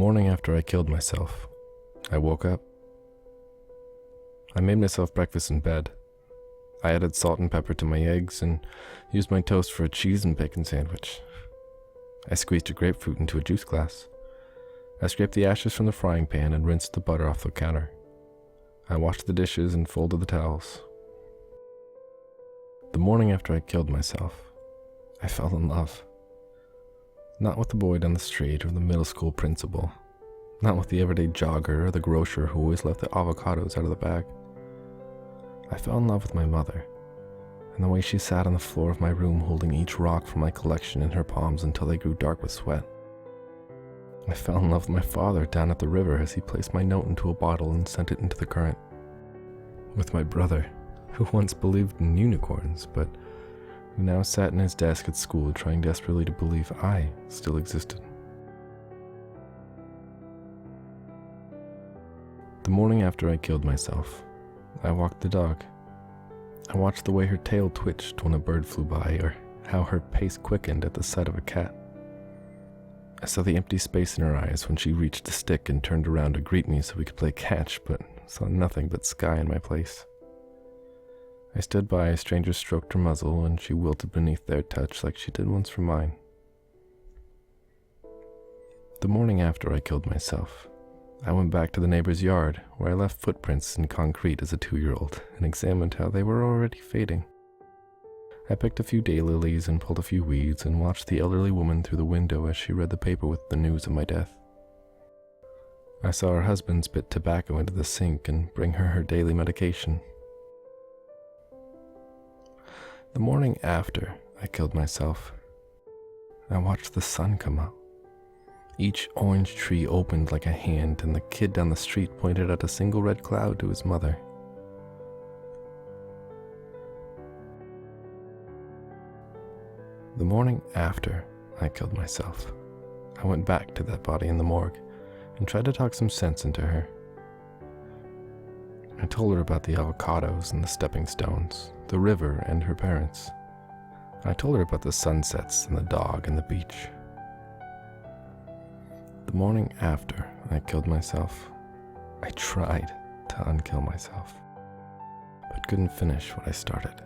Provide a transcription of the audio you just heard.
morning after I killed myself, I woke up. I made myself breakfast in bed. I added salt and pepper to my eggs and used my toast for a cheese and bacon sandwich. I squeezed a grapefruit into a juice glass. I scraped the ashes from the frying pan and rinsed the butter off the counter. I washed the dishes and folded the towels. The morning after I killed myself, I fell in love. Not with the boy down the street or the middle school principal. Not with the everyday jogger or the grocer who always left the avocados out of the bag. I fell in love with my mother, and the way she sat on the floor of my room holding each rock from my collection in her palms until they grew dark with sweat. I fell in love with my father down at the river as he placed my note into a bottle and sent it into the current. With my brother, who once believed in unicorns, but who now sat in his desk at school trying desperately to believe I still existed. The morning after I killed myself, I walked the dog. I watched the way her tail twitched when a bird flew by, or how her pace quickened at the sight of a cat. I saw the empty space in her eyes when she reached the stick and turned around to greet me so we could play catch, but saw nothing but sky in my place. I stood by as strangers stroked her muzzle, and she wilted beneath their touch like she did once for mine. The morning after I killed myself, I went back to the neighbor's yard, where I left footprints in concrete as a 2-year-old, and examined how they were already fading. I picked a few daylilies and pulled a few weeds, and watched the elderly woman through the window as she read the paper with the news of my death. I saw her husband spit tobacco into the sink and bring her daily medication. The morning after I killed myself, I watched the sun come up. Each orange tree opened like a hand, and the kid down the street pointed out a single red cloud to his mother. The morning after I killed myself, I went back to that body in the morgue and tried to talk some sense into her. I told her about the avocados and the stepping stones, the river and her parents. I told her about the sunsets and the dog and the beach. The morning after I killed myself, I tried to unkill myself, but couldn't finish what I started.